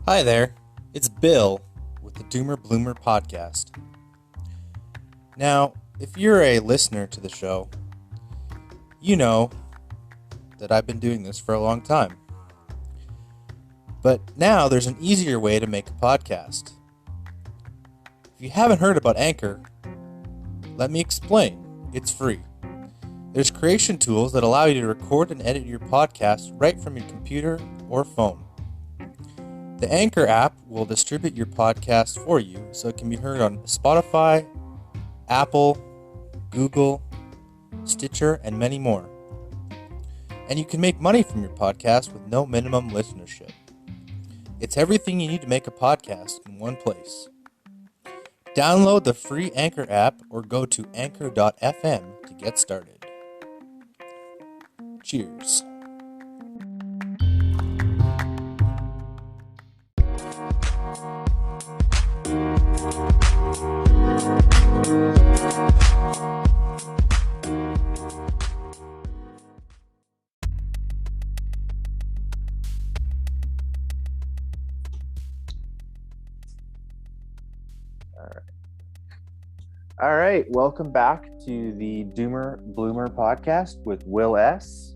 Hi there, it's Bill with the Doomer Bloomer podcast. Now, if you're a listener to the show, you know that I've been doing this for a long time. But now there's an easier way to make a podcast. If you haven't heard about Anchor, let me explain. It's free. There's creation tools that allow you to record and edit your podcast right from your computer or phone. The Anchor app will distribute your podcast for you so it can be heard on Spotify, Apple, Google, Stitcher, and many more. And you can make money from your podcast with no minimum listenership. It's everything you need to make a podcast in one place. Download the free Anchor app or go to anchor.fm to get started. Cheers. All right, welcome back to the Doomer Bloomer podcast with Will S.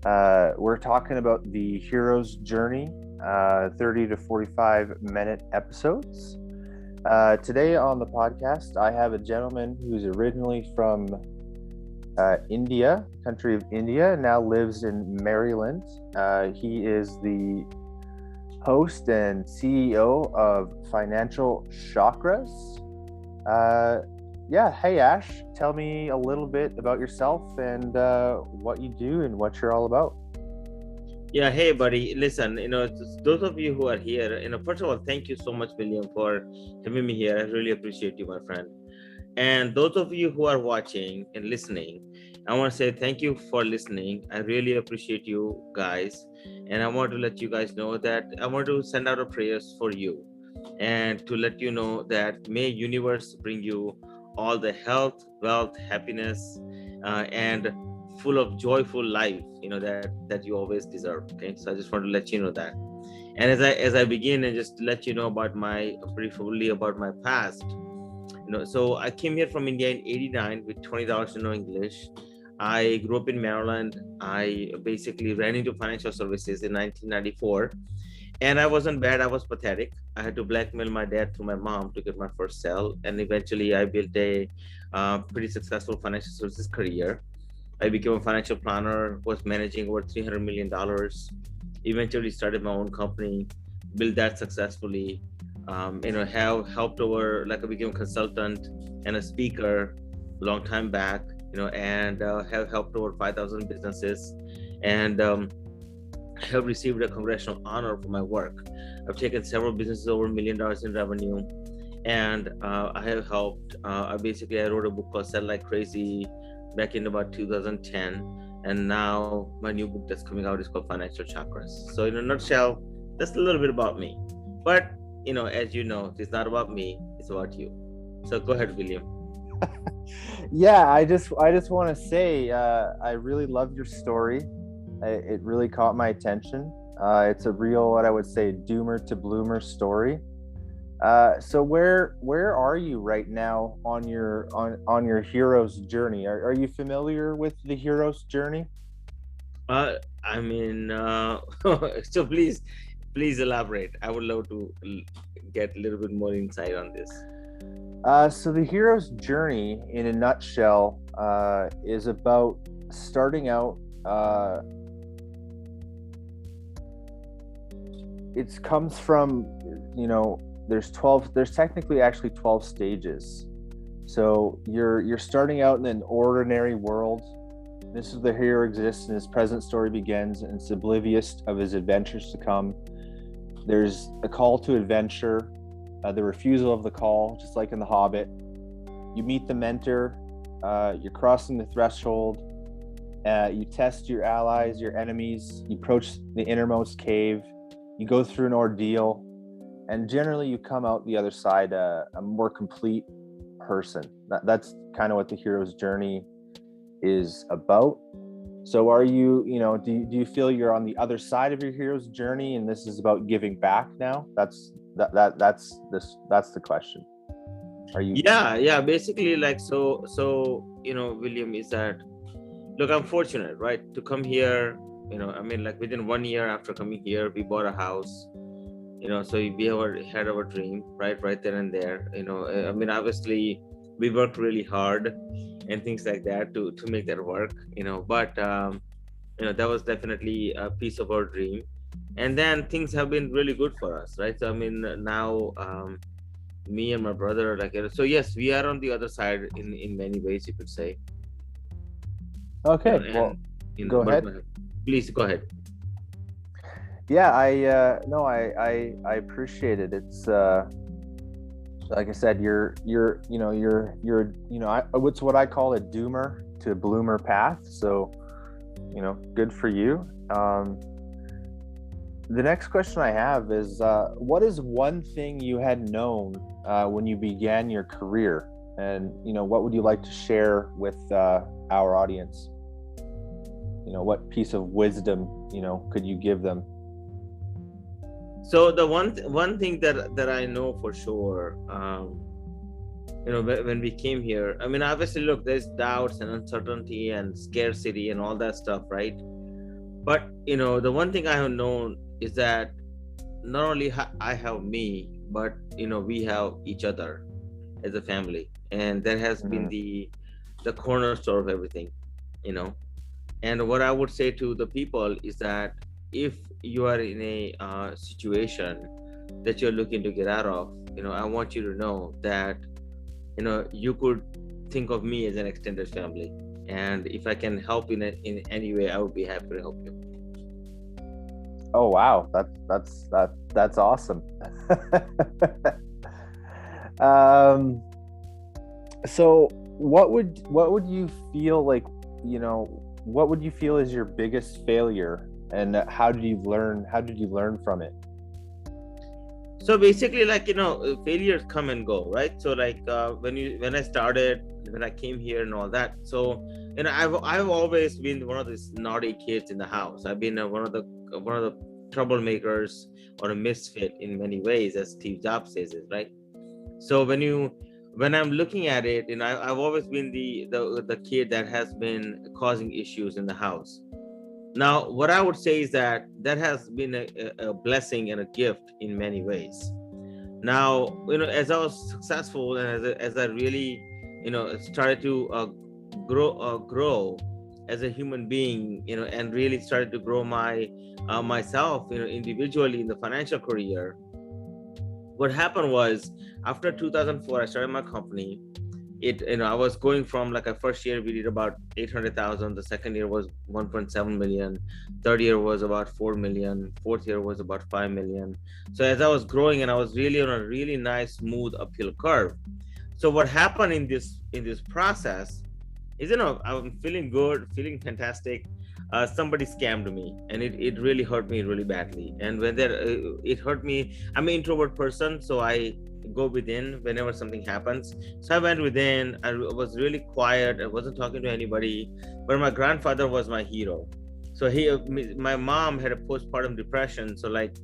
We're talking about the hero's journey, 30 to 45 minute episodes. Today on the podcast, I have a gentleman who's originally from India, country of India, now lives in Maryland. He is the host and CEO of Financial Chakras. Hey Ash, tell me a little bit about yourself and what you do and what you're all about. Yeah, hey buddy, listen, those of you who are here, first of all, thank you so much, William, for having me here. I really appreciate you, my friend. And those of you who are watching and listening, I want to say thank you for listening. I really appreciate you guys. And I want to let you guys know that I want to send out a prayers for you and to let you know that may universe bring you all the health, wealth, happiness, and full of joyful life, that you always deserve. Okay, so I just want to let you know that. And as I begin and just let you know about briefly about my past, so I came here from India in '89 with $20 to know English. I grew up in Maryland. I basically ran into financial services in 1994. And I wasn't bad, I was pathetic. I had to blackmail my dad through my mom to get my first sale. And eventually I built a pretty successful financial services career. I became a financial planner, was managing over $300 million. Eventually started my own company, built that successfully. Have helped over, I became a consultant and a speaker a long time back, and have helped over 5,000 businesses. And I have received a congressional honor for my work. I've taken several businesses over $1 million in revenue, and I have helped. I wrote a book called Sell Like Crazy back in about 2010, and now my new book that's coming out is called Financial Chakras. So in a nutshell, that's a little bit about me. But as you know, it's not about me; it's about you. So go ahead, William. Yeah, I just want to say I really love your story. It really caught my attention. It's a real, what I would say, doomer to bloomer story. So where are you right now on your hero's journey? Are you familiar with the hero's journey? So please elaborate. I would love to get a little bit more insight on this. So the hero's journey, in a nutshell, is about starting out. It comes from, there's technically actually 12 stages. So you're starting out in an ordinary world. This is the hero exists and his present story begins, and it's oblivious of his adventures to come. There's a call to adventure, the refusal of the call, just like in The Hobbit. You meet the mentor, you're crossing the threshold, you test your allies, your enemies, you approach the innermost cave, you go through an ordeal, and generally you come out the other side a more complete person. That's kind of what the hero's journey is about. So are you, do you feel you're on the other side of your hero's journey and this is about giving back now? That's the question. Are you? Yeah, basically, like, William, is that, look, I'm fortunate, right, to come here. I mean, like, within 1 year after coming here, we bought a house. So we had our dream, right there and there. I mean, obviously we worked really hard and things like that to make that work. But that was definitely a piece of our dream. And then things have been really good for us, right? So I mean, now me and my brother, like, so yes, we are on the other side in many ways, you could say. Okay, well, go ahead. Please go ahead. Yeah, I appreciate it. It's like I said, you're what's what I call a doomer to bloomer path. So, good for you. The next question I have is, what is one thing you had known when you began your career, and what would you like to share with our audience? What piece of wisdom could you give them? So the one thing that I know for sure, when we came here, I mean, obviously, look, there's doubts and uncertainty and scarcity and all that stuff, right? But the one thing I have known is that not only I have me, but we have each other as a family, and that has been the cornerstone of everything. And what I would say to the people is that if you are in a situation that you're looking to get out of, I want you to know that you could think of me as an extended family, and if I can help in any way, I would be happy to help you. Oh wow, that's awesome. So what would you feel like, what would you feel is your biggest failure, and how did you learn from it? So basically, like, failures come and go, right? So like, when I came here and all that, so I've always been one of these naughty kids in the house. I've been one of the troublemakers, or a misfit in many ways, as Steve Jobs says it, right? So when I'm looking at it, I've always been the kid that has been causing issues in the house. Now, what I would say is that has been a blessing and a gift in many ways. Now, as I was successful, and as I really, started to grow as a human being, and really started to grow myself, individually in the financial career. What happened was, after 2004, I started my company. I was going from, like, a first year we did about 800,000. The second year was 1.7 million. Third year was about 4 million. Fourth year was about 5 million. So as I was growing, and I was really on a really nice, smooth uphill curve. So what happened in this process is, I'm feeling good, feeling fantastic. Somebody scammed me, and it really hurt me really badly. And when it hurt me, I'm an introvert person, so I go within whenever something happens. So I went within. I was really quiet. I wasn't talking to anybody. But my grandfather was my hero. So my mom had a postpartum depression. So, like,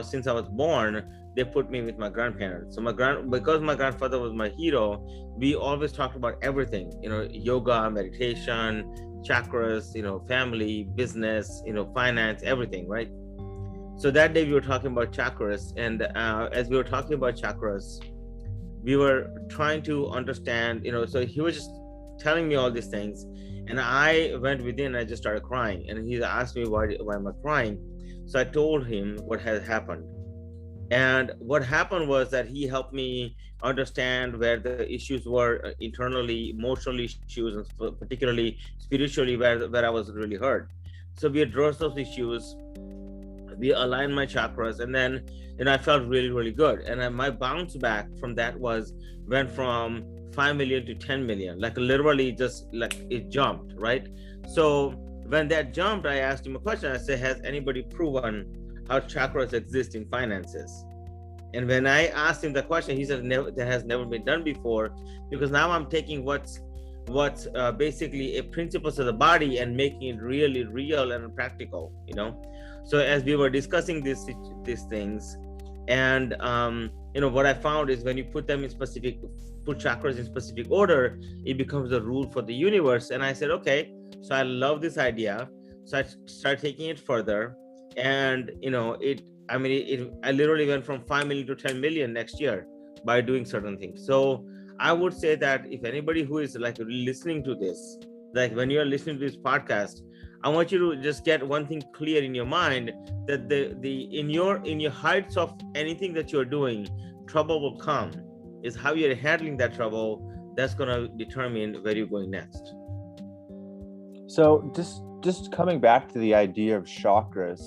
since I was born, they put me with my grandparents. So because my grandfather was my hero, we always talked about everything. Yoga, meditation, chakras, family, business, finance, everything, right? So that day we were talking about chakras, and as we were talking about chakras, we were trying to understand, so he was just telling me all these things, and I went within, and I just started crying, and he asked me why am I crying. So I told him what had happened. And what happened was that he helped me understand where the issues were internally, emotional issues, and particularly spiritually, where I was really hurt. So we addressed those issues. We aligned my chakras, and then I felt really, really good. And my bounce back from that went from 5 million to 10 million, like literally just like it jumped, right? So when that jumped, I asked him a question. I said, has anybody proven how chakras exist in finances? And when I asked him the question, he said, that has never been done before, because now I'm taking what's what's basically a principles of the body and making it really real and practical, you know. So as we were discussing these things, and you know, what I found is when you put chakras in specific order, it becomes the rule for the universe. And I said, okay, so I love this idea. So I started taking it further, and you know, I literally went from 5 million to 10 million next year by doing certain things. So I would say that if anybody who is like listening to this, like when you're listening to this podcast, I want you to just get one thing clear in your mind, that in your heights of anything that you're doing, trouble will come. Is how you're handling that trouble that's going to determine where you're going next. So just coming back to the idea of chakras,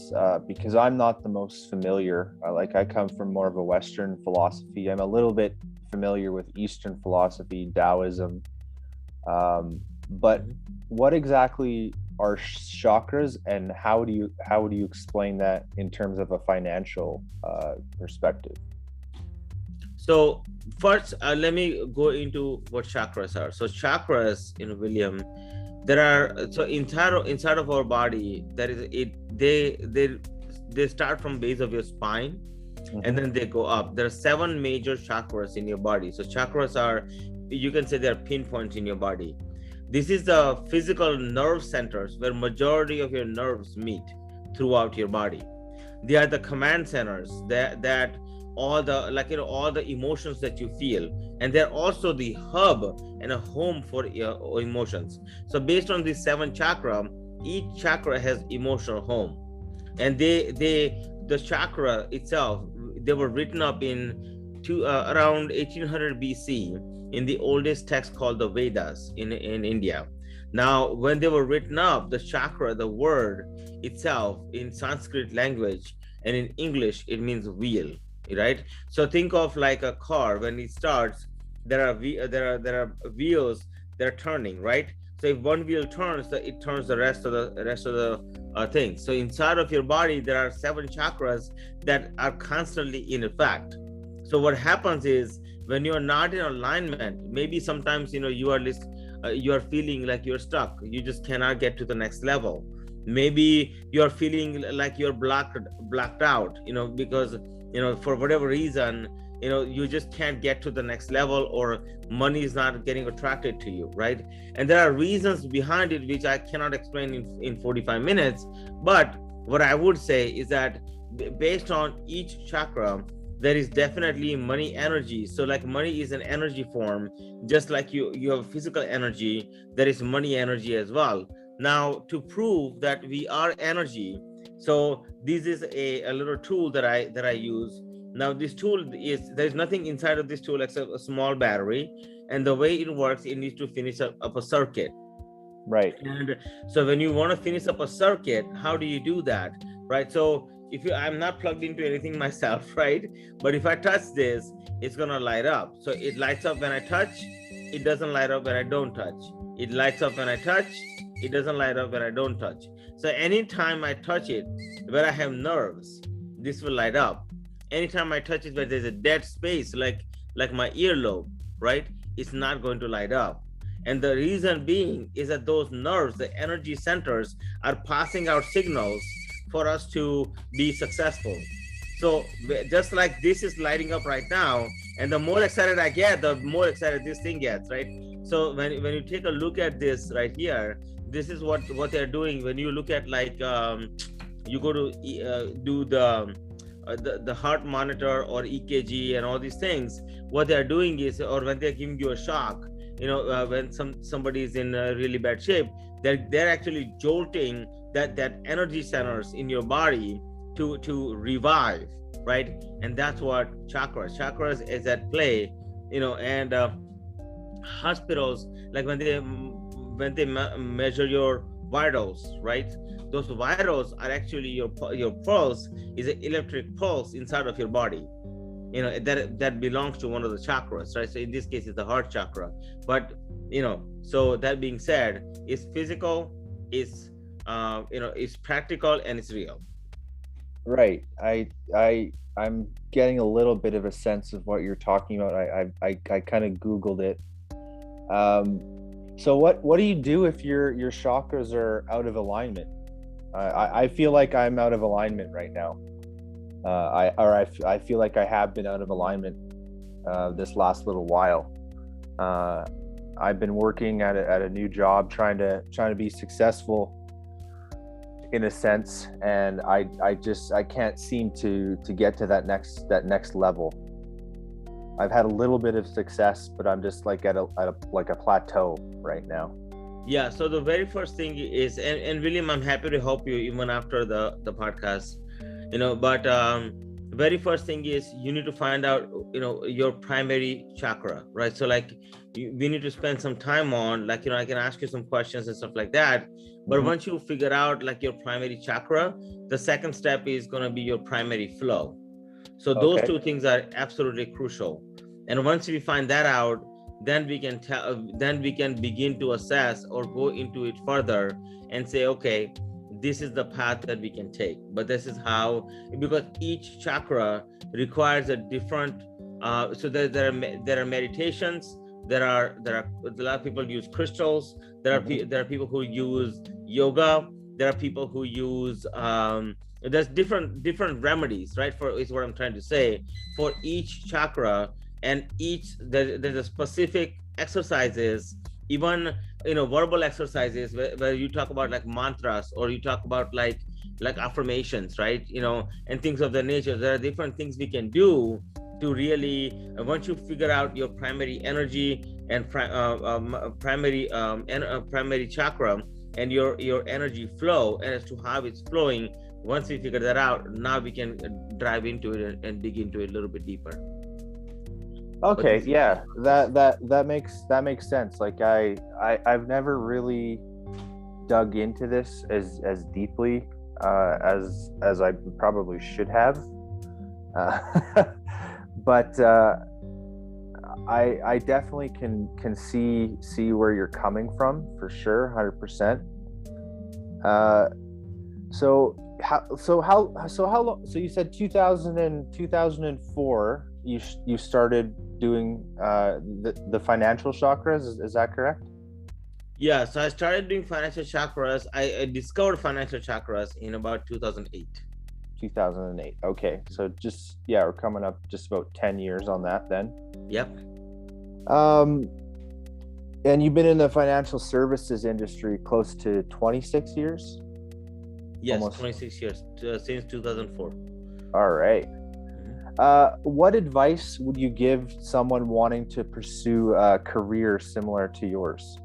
because I'm not the most familiar. I come from more of a Western philosophy. I'm a little bit familiar with Eastern philosophy, Taoism, but what exactly are chakras, and how do you explain that in terms of a financial perspective? So first, let me go into what chakras are. So chakras, you know, William, there are, so inside of our body, there is they start from base of your spine, and then they go up. There are 7 major chakras in your body. So chakras are, you can say, they're pinpoints in your body. This is the physical nerve centers where majority of your nerves meet throughout your body. They are the command centers that all the, like, you know, all the emotions that you feel, and they're also the hub and a home for your emotions. So based on these 7 chakra, each chakra has emotional home, and the chakra itself, they were written up in around 1800 BC in the oldest text called the Vedas in India. Now, when they were written up, the chakra, the word itself in Sanskrit language and in English, it means wheel, right? So think of like a car. When it starts, there are wheels that are turning, right? So if one wheel turns, it turns the rest of the things. So inside of your body, there are 7 chakras that are constantly in effect. So what happens is, when you're not in alignment, maybe sometimes, you know, you are feeling like you're stuck. You just cannot get to the next level. Maybe you're feeling like you're blacked out, you know, because, you know, for whatever reason, you know, you just can't get to the next level, or money is not getting attracted to you, right? And there are reasons behind it which I cannot explain in 45 minutes. But what I would say is that based on each chakra, there is definitely money energy. So like money is an energy form, just like you have physical energy, there is money energy as well. Now, to prove that we are energy, so this is a little tool that I use. Now this tool is, there's nothing inside of this tool except a small battery, and the way it works, it needs to finish up a circuit. Right. And so when you want to finish up a circuit, how do you do that, right? So I'm not plugged into anything myself, right? But if I touch this, it's gonna light up. So it lights up when I touch, it doesn't light up when I don't touch. It lights up when I touch, it doesn't light up when I don't touch. So anytime I touch it where I have nerves, this will light up. Anytime I touch it where there's a dead space, like my earlobe, right, it's not going to light up. And the reason being is that those nerves, the energy centers, are passing out signals for us to be successful. So just like this is lighting up right now, and the more excited I get, the more excited this thing gets, right? So when you take a look at this right here, this is what they're doing. When you look at, like, you go to do the heart monitor or EKG and all these things, what they're doing is, or when they're giving you a shock, you know, when somebody is in really bad shape, they're actually jolting that energy centers in your body to revive, right? And that's what chakras is at play, you know. And hospitals, like when they measure your vitals, right, those vitals are actually your pulse is an electric pulse inside of your body, you know, that belongs to one of the chakras, right? So in this case, it's the heart chakra. But, you know, so that being said, it's physical, it's you know, it's practical, and it's real. Right. I'm getting a little bit of a sense of what you're talking about. I kind of Googled it. So what do you do if your chakras are out of alignment? I feel like I'm out of alignment right now. I feel like I have been out of alignment this last little while. I've been working at a new job, trying to be successful in a sense, and I can't seem to get to that next level. I've had a little bit of success, but I'm just like at a plateau right now. Yeah, so the very first thing is, and William, I'm happy to help you even after the podcast, but very first thing is you need to find out, your primary chakra, right? So like we need to spend some time on, like, I can ask you some questions and stuff like that. But Mhm. once you figure out like your primary chakra, the second step is going to be your primary flow. So those Okay. two things are absolutely crucial. And once we find that out, then we can begin to assess or go into it further and say, okay, this is the path that we can take. But this is how, because each chakra requires a different. So there are meditations. There are a lot of people use crystals. There are people who use yoga. There are people who use there's different remedies, right? For is what I'm trying to say, for each chakra, and there's a specific exercises, even verbal exercises where you talk about like mantras, or you talk about like affirmations, right? And things of that nature. There are different things we can do to really, once you figure out your primary energy and primary chakra and your energy flow, and as to how it's flowing. Once we figure that out, now we can dive into it and dig into it a little bit deeper. Okay, yeah, that makes sense. Like I've never really dug into this as deeply as I probably should have, but I definitely can see where you're coming from, for sure, 100%. So how long? So you said 2004. You started doing the financial chakras. Is that correct? Yeah. So I started doing financial chakras. I discovered financial chakras in about 2008. 2008. Okay. So we're coming up just about 10 years on that then. Yep. And you've been in the financial services industry close to 26 years? Yes, Almost. 26 years, since 2004. All right. What advice would you give someone wanting to pursue a career similar to yours?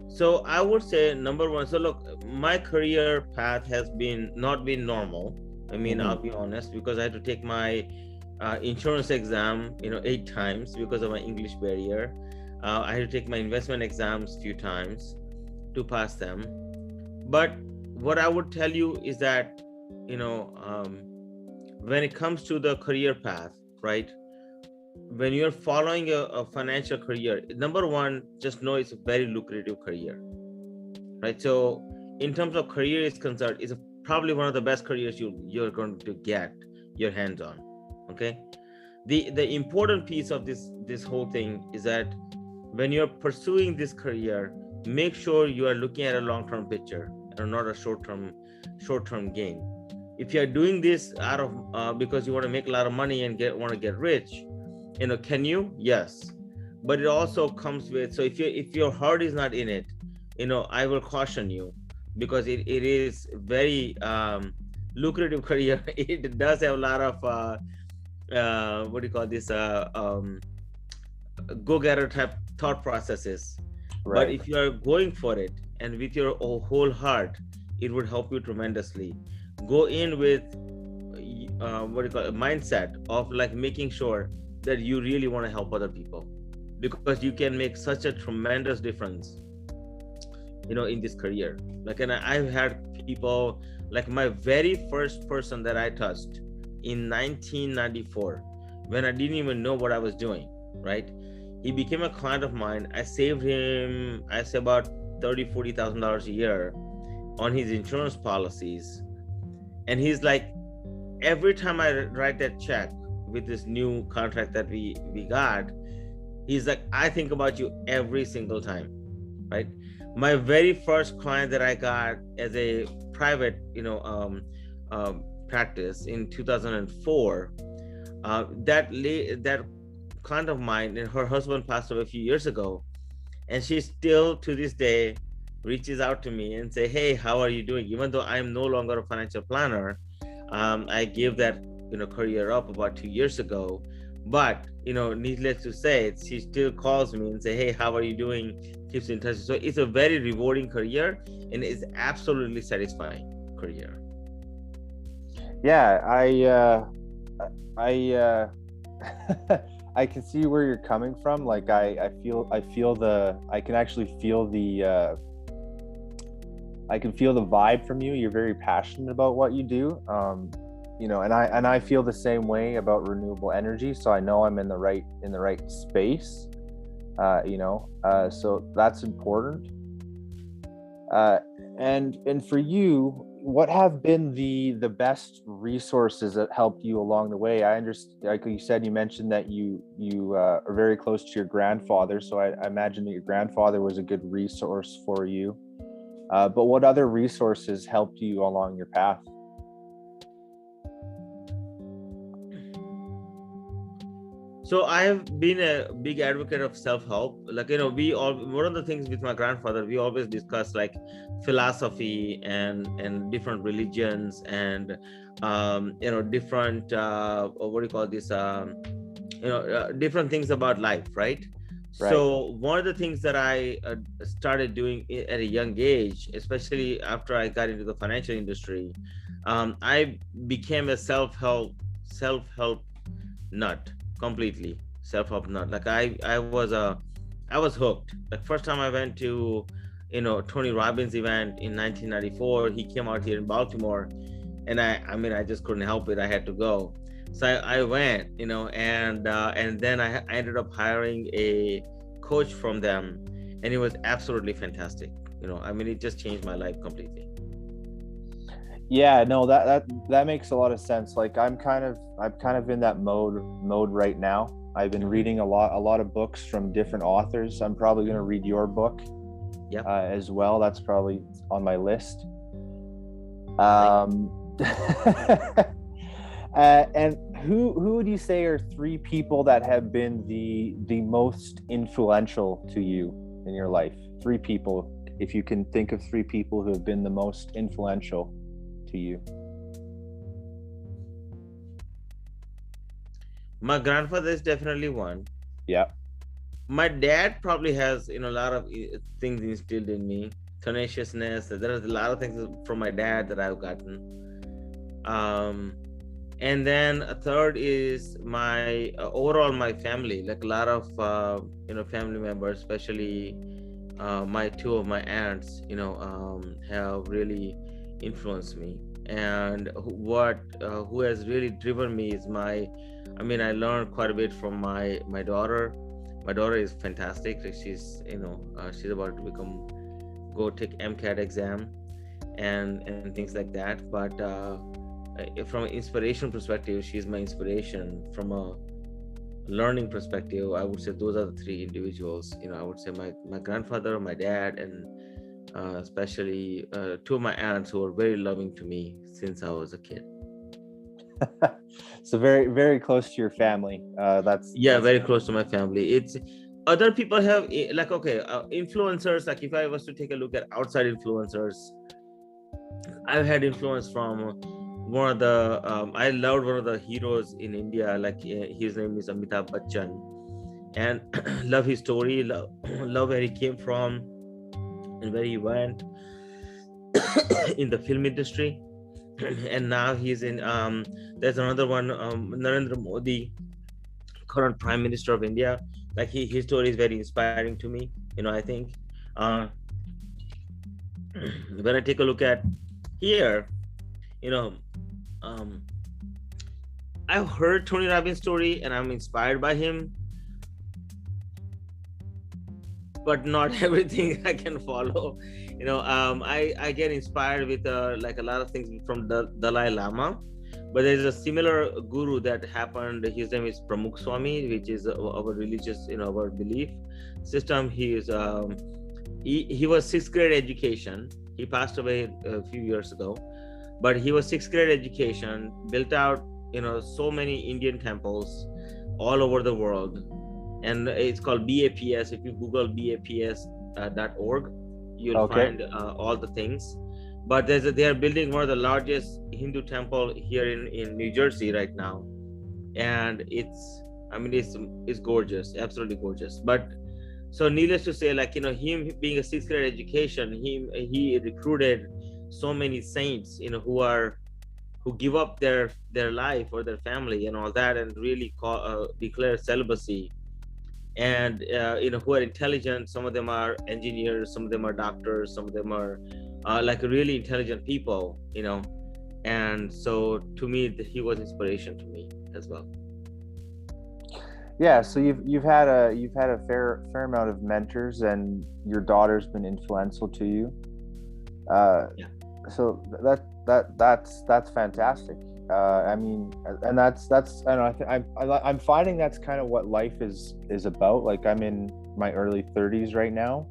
So I would say, number one, so look, my career path has not been normal. I mean, I'll be honest, because I had to take my insurance exam, 8 times because of my English barrier. I had to take my investment exams a few times to pass them. But what I would tell you is that, when it comes to the career path, right? When you're following a financial career, number one, just know it's a very lucrative career, right? So in terms of career is concerned, it's probably one of the best careers you're going to get your hands on. Okay. The important piece of this whole thing is that when you're pursuing this career, make sure you are looking at a long-term picture and not a short-term gain. If you're doing this out of because you want to make a lot of money and want to get rich, can you? Yes, but it also comes with, so if your heart is not in it, I will caution you, because it is very lucrative career. It does have a lot of what do you call this, go-getter type thought processes. Right. But if you are going for it and with your whole heart, it would help you tremendously. Go in with a mindset of like making sure that you really want to help other people, because you can make such a tremendous difference, in this career. Like, and I've had people, like my very first person that I touched in 1994, when I didn't even know what I was doing, right? He became a client of mine. I saved him, I say about $30,000-$40,000 a year on his insurance policies. And he's like, every time I write that check with this new contract that we got, He's like, I think about you every single time, right? My very first client that I got as a private, practice in 2004, that client of mine, and her husband passed away a few years ago, and she still to this day reaches out to me and say, hey, how are you doing? Even though I'm no longer a financial planner, I gave that career up about 2 years ago, but needless to say, she still calls me and say, hey, how are you doing? Keeps in touch. So it's a very rewarding career, and it's absolutely satisfying career. Yeah, I I can see where you're coming from. Like I can actually feel I can feel the vibe from you. You're very passionate about what you do. And I feel the same way about renewable energy. So I know I'm in the right space. So that's important. And for you, what have been the best resources that helped you along the way? I understand, like you said, you mentioned that you are very close to your grandfather, so I imagine that your grandfather was a good resource for you. But what other resources helped you along your path? So I have been a big advocate of self-help. Like, one of the things with my grandfather, we always discuss like philosophy and different religions and, different, what do you call this? Different things about life, right? Right. So one of the things that I started doing at a young age, especially after I got into the financial industry, I became a self-help nut. Completely self-help nut. Like I was hooked. Like first time I went to Tony Robbins event in 1994. He came out here in Baltimore, and I just couldn't help it. I had to go. So I went, and then I ended up hiring a coach from them, and it was absolutely fantastic. It just changed my life completely. Yeah, no, that makes a lot of sense. Like I'm kind of in that mode right now. I've been reading a lot of books from different authors. I'm probably going to read your book, as well. That's probably on my list. And who would you say are 3 people that have been the most influential to you in your life? 3 people, if you can think of 3 people who have been the most influential to you. My grandfather is definitely one. Yeah. My dad probably has a lot of things instilled in me. Tenaciousness. There's a lot of things from my dad that I've gotten. And then a third is my overall my family. Like a lot of family members, especially my 2 of my aunts, have really influenced me. And who has really driven me is I learned quite a bit from my daughter. My daughter is fantastic. She's she's about to go take MCAT exam and things like that. But from an inspiration perspective, she's my inspiration. From a learning perspective, I would say those are the 3 individuals. I would say my grandfather, my dad, and especially 2 of my aunts who were very loving to me since I was a kid. So very, very close to your family. That's very close to my family. It's other people have influencers. Like if I was to take a look at outside influencers, I've had influence from one of the I loved one of the heroes in India. Like his name is Amitabh Bachchan, and love his story, love where he came from and where he went in the film industry. And now he's in there's another one, Narendra Modi, current Prime Minister of India. Like his story is very inspiring to me. I think when I take a look at here, I've heard Tony Robbins' story and I'm inspired by him, but not everything I can follow. I get inspired with like a lot of things from the Dalai Lama, But there's a similar guru that happened. His name is Pramukh Swami, which is our religious, our belief system. He was sixth grade education. He passed away a few years ago, but he was sixth grade education, built out, so many Indian temples all over the world. And it's called BAPS. If you Google BAPS.org, you'll find all the things. But they are building one of the largest Hindu temple here in New Jersey right now, and it's gorgeous, absolutely gorgeous. But so needless to say, him being a sixth grade education, he recruited so many saints, who give up their life or their family and all that, and really declare celibacy. And who are intelligent. Some of them are engineers, some of them are doctors, some of them are really intelligent people, and so to me he was inspiration to me as well. Yeah, so you've had a fair amount of mentors, and your daughter's been influential to you. Yeah. So that's fantastic. And that's I don't know, I'm finding that's kind of what life is about. Like, I'm in my early 30s right now,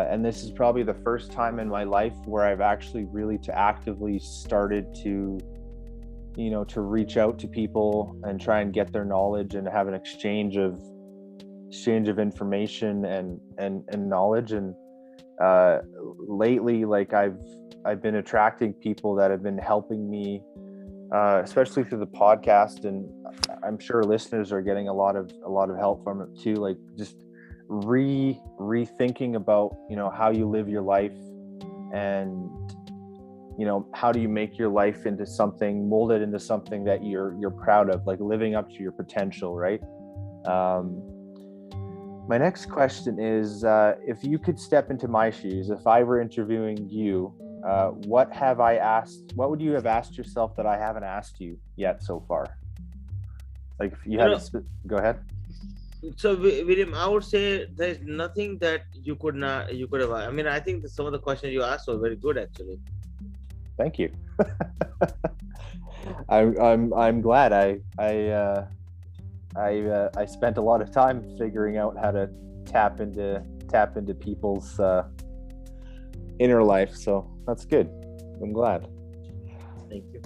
and this is probably the first time in my life where I've actually really actively started to reach out to people and try and get their knowledge and have an exchange of information and knowledge. And lately, like, I've been attracting people that have been helping me, especially through the podcast, and I'm sure listeners are getting a lot of help from it too. Like, just rethinking about how you live your life, and how do you make your life into something, mold it into something that you're proud of, like living up to your potential, right? My next question is, if you could step into my shoes, if I were interviewing you, what would you have asked yourself that I haven't asked you yet so far? Like, if you had go ahead. So William, I would say there's nothing that you could have. I think some of the questions you asked were very good, actually. Thank you. I'm glad. I spent a lot of time figuring out how to tap into people's inner life, so that's good. I'm glad. Thank you.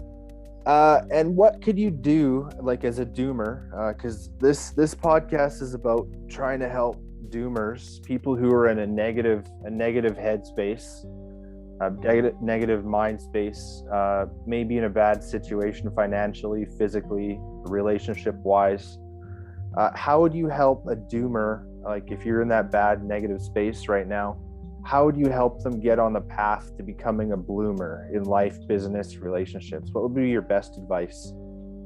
And what could you do, like, as a doomer? Because this podcast is about trying to help doomers, people who are in a negative headspace, negative mind space, maybe in a bad situation financially, physically, relationship wise. How would you help a doomer? Like, if you're in that bad negative space right now, how would you help them get on the path to becoming a bloomer in life, business, relationships? What would be your best advice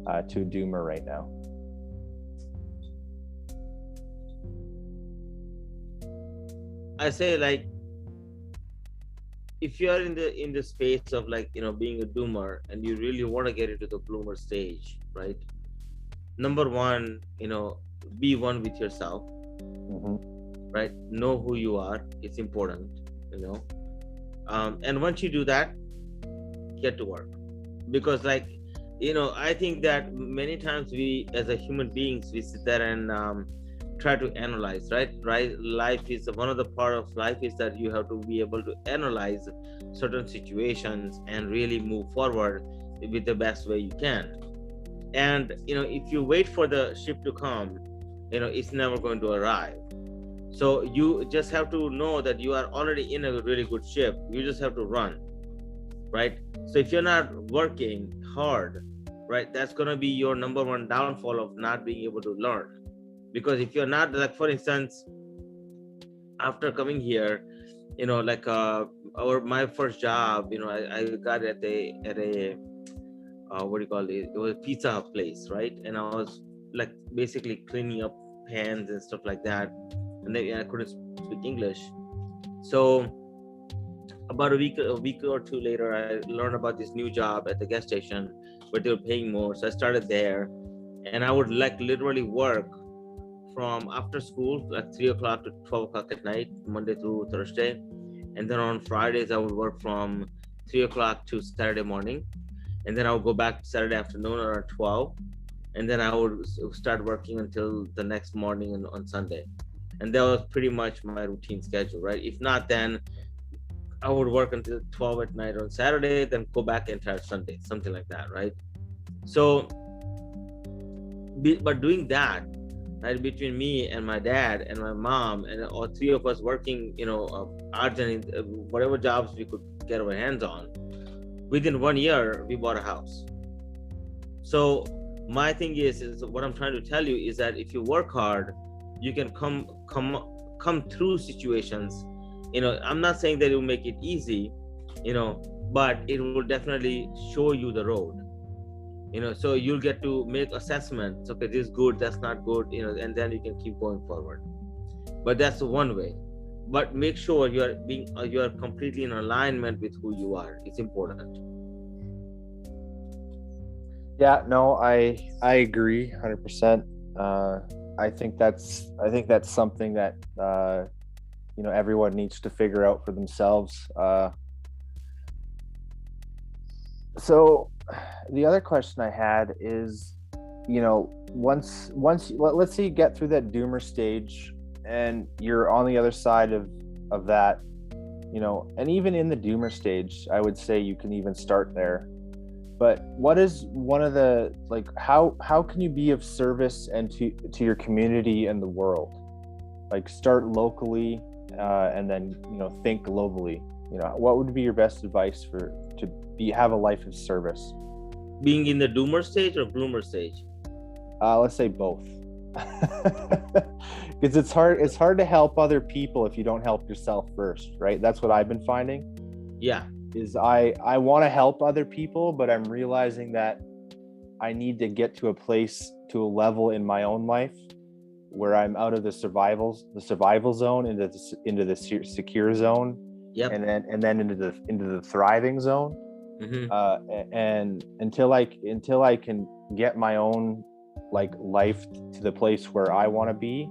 to a doomer right now? I say, like, if you're in the space of, like, being a doomer, and you really want to get into the bloomer stage, right? Number one, be one with yourself. Mm-hmm. Right? Know who you are. It's important, and once you do that, get to work. Because, like, I think that many times we, as a human beings, we sit there and try to analyze, right? Life is one of the part of life is that you have to be able to analyze certain situations and really move forward with the best way you can. And if you wait for the ship to come, it's never going to arrive. So you just have to know that you are already in a really good ship. You just have to run, right? So if you're not working hard, right, that's going to be your number one downfall of not being able to learn. Because if you're not, like, for instance, after coming here, my first job, I got at a what do you call it? It was a pizza Hut place, right? And I was, like, basically cleaning up pans and stuff like that. And then I couldn't speak English. So about a week or two later, I learned about this new job at the gas station where they were paying more. So I started there, and I would, like, literally work from after school, like 3 o'clock to 12 o'clock at night, Monday through Thursday. And then on Fridays, I would work from 3 o'clock to Saturday morning. and then I would go back Saturday afternoon around 12, and then I would start working until the next morning on Sunday. And that was pretty much my routine schedule, right? If not, then I would work until 12 at night on Saturday, then go back entire Sunday, something like that, right? So, but doing that, right, between me and my dad and my mom and all three of us working, odds and whatever jobs we could get our hands on, within 1 year, we bought a house. So my thing is what I'm trying to tell you is that if you work hard, you can come through situations. I'm not saying that it will make it easy, but it will definitely show you the road. So you'll get to make assessments. Okay, this is good, that's not good, and then you can keep going forward. But that's one way. But make sure you are completely in alignment with who you are. It's important. Yeah, no, I agree 100%. I think that's something that everyone needs to figure out for themselves. So the other question I had is, once let's say you get through that doomer stage and you're on the other side of that, and even in the doomer stage, I would say you can even start there. But what is one of the, like, how can you be of service and to your community and the world? Like, start locally, and then think globally. What would be your best advice to have a life of service? Being in the doomer stage or bloomer stage? Let's say both. Because it's hard to help other people if you don't help yourself first, right? That's what I've been finding. Yeah. Is I want to help other people, but I'm realizing that I need to get to a level in my own life where I'm out of the survival zone into the secure zone. Yep. And then into the thriving zone. Mm-hmm. And until I can get my own life to the place where I want to be,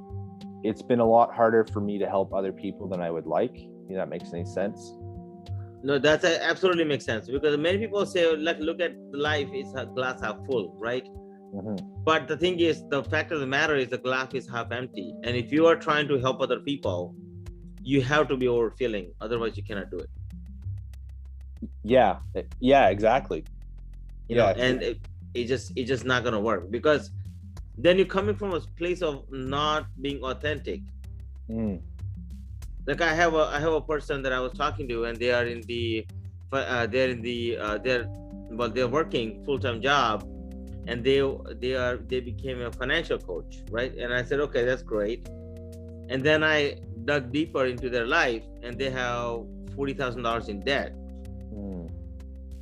it's been a lot harder for me to help other people than I would like. That makes any sense? No, that absolutely makes sense, because many people say, look at life, it's a glass half full, right? Mm-hmm. But the thing is, the fact of the matter is the glass is half empty. And if you are trying to help other people, you have to be overfilling, otherwise you cannot do it. Yeah, exactly. And it's just not gonna work, because then you're coming from a place of not being authentic. Like I have a person that I was talking to, and they're working full-time job, and they became a financial coach, right? And I said, okay, that's great. And then I dug deeper into their life, and they have $40,000 in debt.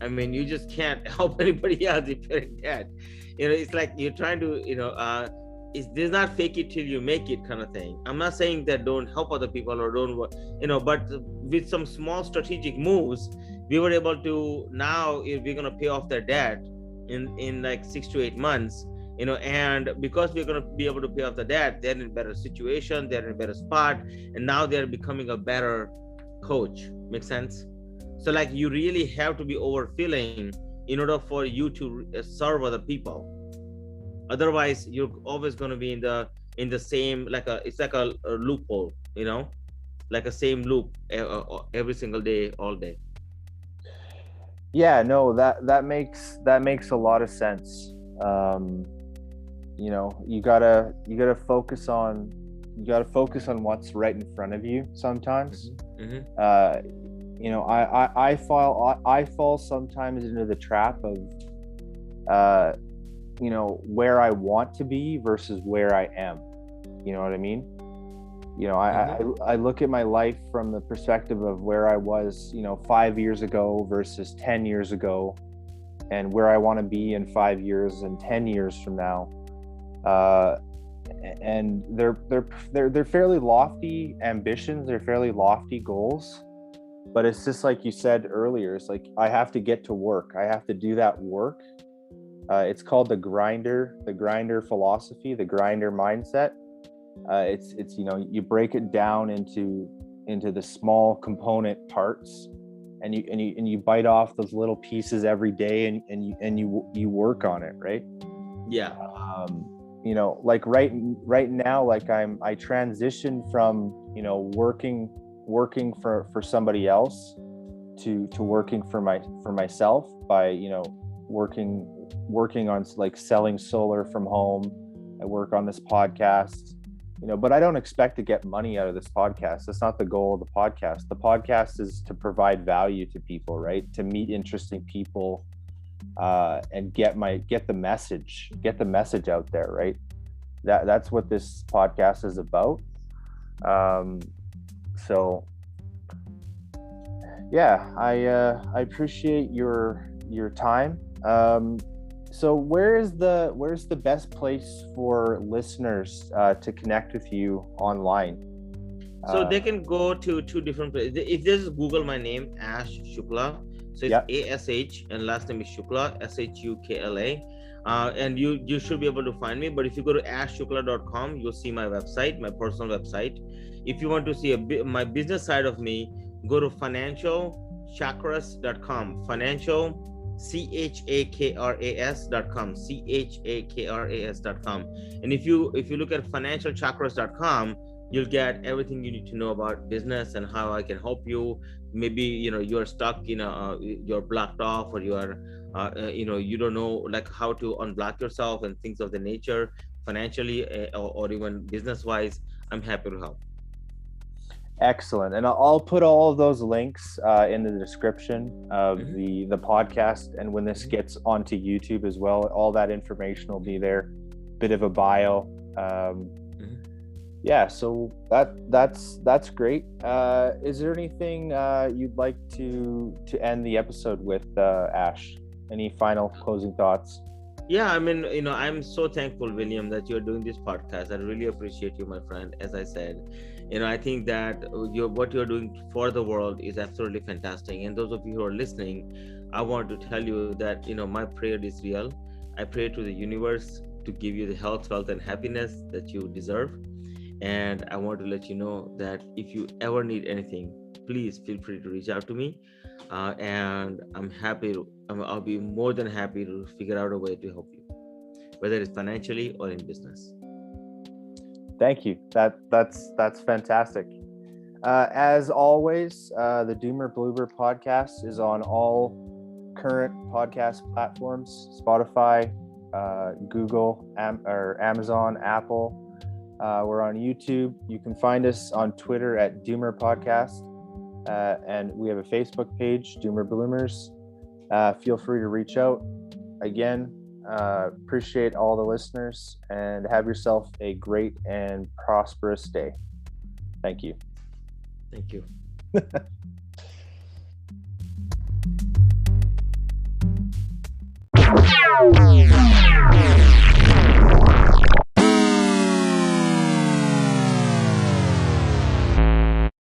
I mean, you just can't help anybody else if you're in debt. It's like you're trying to, there's not fake it till you make it kind of thing. I'm not saying that don't help other people or don't, but with some small strategic moves, we were able to, now we're going to pay off their debt in like 6 to 8 months, and because we're going to be able to pay off the debt, they're in a better situation, they're in a better spot, and now they're becoming a better coach. Make sense? So you really have to be overfilling in order for you to serve other people. Otherwise, you're always going to be in the same, it's like a loophole, like a same loop every single day, all day. Yeah, no, that makes a lot of sense. You gotta focus on what's right in front of you sometimes. Mm-hmm. I fall sometimes into the trap of where I want to be versus where I am. You know what I mean? I look at my life from the perspective of where I was 5 years ago versus 10 years ago, and where I want to be in 5 years and 10 years from now. And they're fairly lofty ambitions, they're fairly lofty goals. But it's just like you said earlier, it's like I have to get to work. I have to do that work. It's called the grinder philosophy, the grinder mindset. It's you break it down into the small component parts, and you bite off those little pieces every day, and you work on it, right? Yeah. You know, like right now, like I transitioned from, you know, working for somebody else to working for myself by, you know, working on like selling solar from home. I work on this podcast, you know, but I don't expect to get money out of this podcast. That's not the goal of the podcast. The podcast is to provide value to people, right? To meet interesting people, and get the message out there, right? That's what this podcast is about. So yeah, I appreciate your time. So where's the best place for listeners to connect with you online? So they can go to two different places. If they just Google my name, Ash Shukla, so it's ASH and last name is Shukla, SHUKLA, and you should be able to find me. But if you go to ashshukla.com, you'll see my website, my personal website. If you want to see my business side of me, go to financialchakras.com, financial chakras.com, chakras.com. And if you look at financialchakras.com, you'll get everything you need to know about business and how I can help you. Maybe, you know, you're stuck, you know, you're blocked off, or you are, you know, you don't know like how to unblock yourself and things of the nature financially, or even business wise. I'm happy to help. Excellent. And I'll put all of those links in the description of the podcast. And when this gets onto YouTube as well, all that information will be there. Bit of a bio. Yeah, so that's great. Is there anything you'd like to end the episode with, Ash? Any final closing thoughts? Yeah, I mean, you know, I'm so thankful, William, that you're doing this podcast. I really appreciate you, my friend. As I said, you know, I think that what you're doing for the world is absolutely fantastic. And those of you who are listening, I want to tell you that, you know, my prayer is real. I pray to the universe to give you the health, wealth, and happiness that you deserve. And I want to let you know that if you ever need anything, please feel free to reach out to me. And I'll be more than happy to figure out a way to help you, whether it's financially or in business. Thank you. That's fantastic. As always, the Doomer Bloomer podcast is on all current podcast platforms: Spotify, Google, or Amazon, Apple. We're on YouTube. You can find us on Twitter at Doomer Podcast, and we have a Facebook page, Doomer Bloomers. Feel free to reach out. Again, appreciate all the listeners, and have yourself a great and prosperous day. Thank you. Thank you.